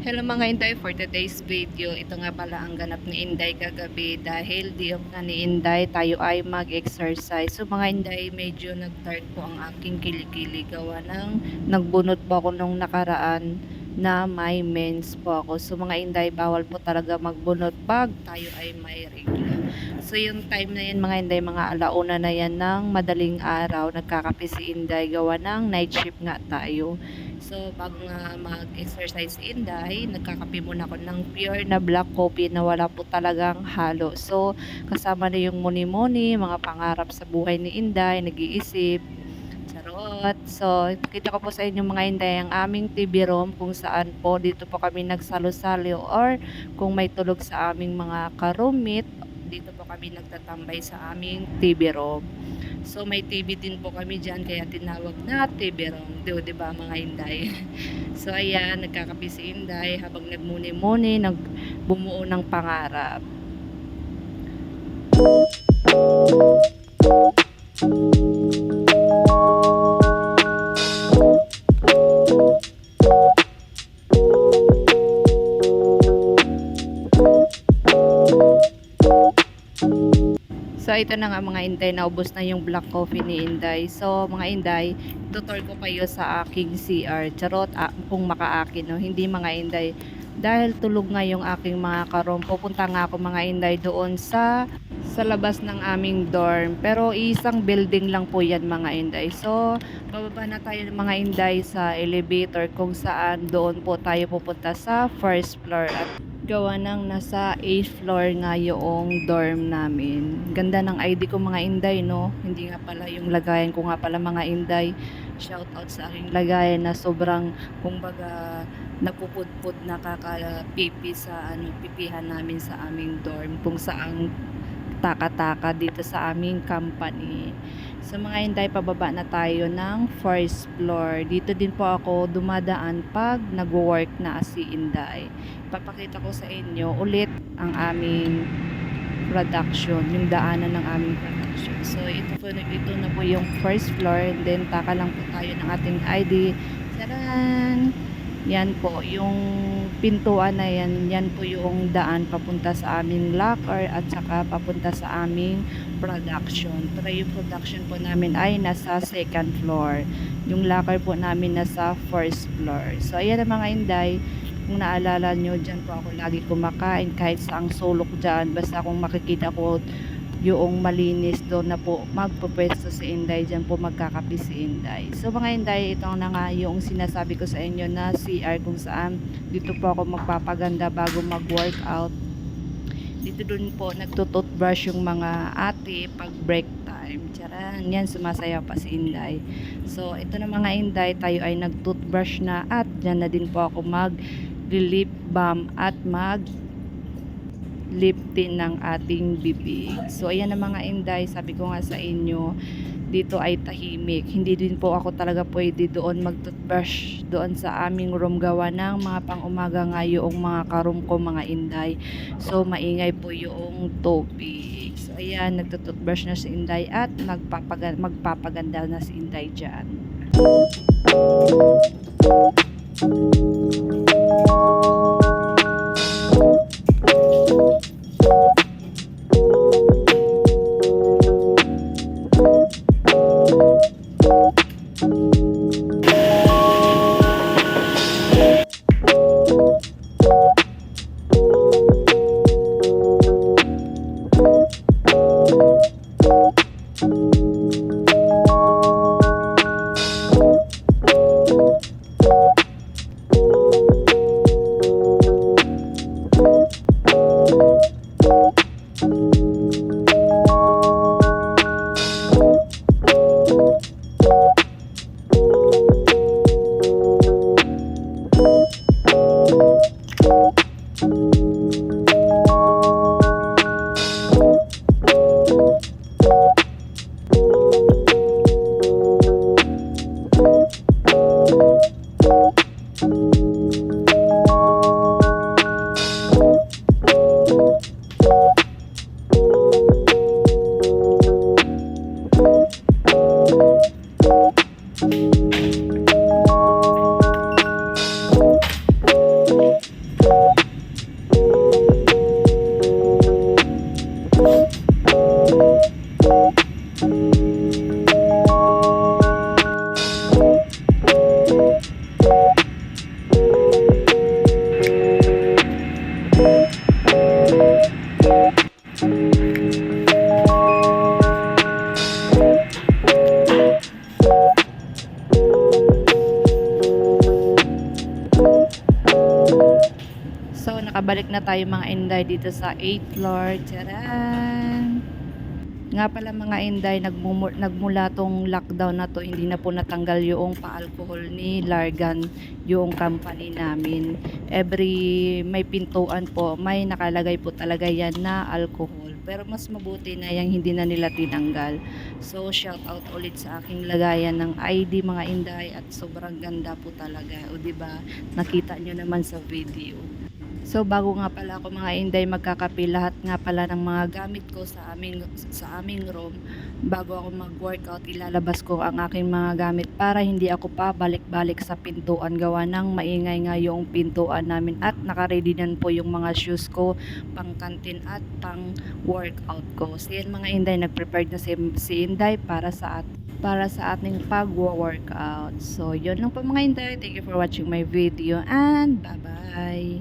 Hello mga Inday, for today's video, ito nga pala ang ganap ni Inday kagabi dahil di nga ni Inday tayo ay mag-exercise. So mga Inday, medyo nag-dark po ang aking kilikili gawa ng nagbunot po ako nung nakaraan na may mens po ako. So mga Inday, bawal po talaga magbunot pag tayo ay may regla. So yung time na yan mga Inday, mga alauna na yan ng madaling araw, nagkakape si Inday gawa ng night shift nga tayo. So, bago nga mag-exercise si Inday, nagkakape muna ako ng pure na black coffee na wala po talagang halo. So, kasama na yung muni-muni, mga pangarap sa buhay ni Inday, nag-iisip, charot. So, kita ko po sa inyo mga Inday ang aming TV room kung saan po dito po kami nagsalo-salo or kung may tulog sa aming mga ka-roommate, dito po kami nagtatambay sa aming TV room. So may TV din po kami dyan kaya tinawag na TV room. Diba mga Inday? So ayan, nagkakape si Inday habang nagmuni-muni, nagbumuo ng pangarap. So ito na nga mga Inday, naubos na yung black coffee ni Inday. So mga Inday, tutor ko kayo sa aking CR. Charot, kung makaakin, no? Hindi mga Inday. Dahil tulog nga yung aking mga karom, pupunta nga ako mga Inday doon sa labas ng aming dorm. Pero isang building lang po yan mga Inday. So bababa na tayo mga Inday sa elevator kung saan doon po tayo pupunta sa first floor. At gawa ng nasa 8th floor nga yung dorm namin. Ganda ng ID ko mga Inday, no? Hindi nga pala yung lagayan ko nga pala mga Inday. Shout out sa aking lagayan na sobrang kumbaga napupudpud nakakapipi sa pipihan namin sa aming dorm kung saan taka-taka dito sa aming company. So mga Inday, pababa na tayo ng first floor. Dito din po ako dumadaan pag nag-work na si Inday. Papakita ko sa inyo ulit ang aming production, yung daanan ng aming production. So ito na po yung first floor, and then taka lang po tayo ng ating ID. Taran! Yan po, yung pintuan na yan, yan po yung daan papunta sa aming locker at saka papunta sa aming production. Pero yung production po namin ay nasa second floor. Yung locker po namin nasa first floor. So ayan na mga Inday, kung naalala nyo, dyan po ako lagi kumakain kahit saang sulok dyan. Basta kung makikita ko yung malinis doon na po magpupwesto si Inday, dyan po magkakape si Inday. So mga Inday, ito na nga yung sinasabi ko sa inyo na CR kung saan dito po ako magpapaganda bago mag-workout. Dito dun po nagtututbrush yung mga ate pag break time. Charan, yan sumasayaw pa si Inday. So ito na mga Inday, tayo ay nagtutbrush na at dyan na din po ako mag-lip balm at lifting ng ating bibig. So ayan na mga Inday, sabi ko nga sa inyo, dito ay tahimik. Hindi din po ako talaga pwede doon mag-toothbrush doon sa aming room gawa ng mga pang-umaga nga yung mga karoom ko mga Inday. So maingay po yung tubig. So ayan, nagtutoothbrush na si Inday at magpapaganda na si Inday dyan. So, nakabalik na tayo mga Inday dito sa 8th floor. Tcharan! Nga pala mga Inday, nagmula tong lockdown na to, hindi na po natanggal yung pa-alcohol ni Largan, yung company namin. May pintuan po, may nakalagay po talaga yan na alcohol. Pero mas mabuti na yung hindi na nila tinanggal. So, shout out ulit sa aking lagayan ng ID mga Inday at sobrang ganda po talaga. O diba, nakita nyo naman sa video. So bago nga pala ako mga Inday magkakape, lahat nga pala ng mga gamit ko sa aming room, bago ako mag-workout, ilalabas ko ang aking mga gamit para hindi ako pa balik-balik sa pintuan, gawa ng maingay nga yung pintuan namin. At naka-ready din po yung mga shoes ko, pang kantin at pang workout ko. So yan mga Inday, nag-prepare na si Inday para sa ating pag-workout. So yun lang po mga Inday, thank you for watching my video and bye-bye.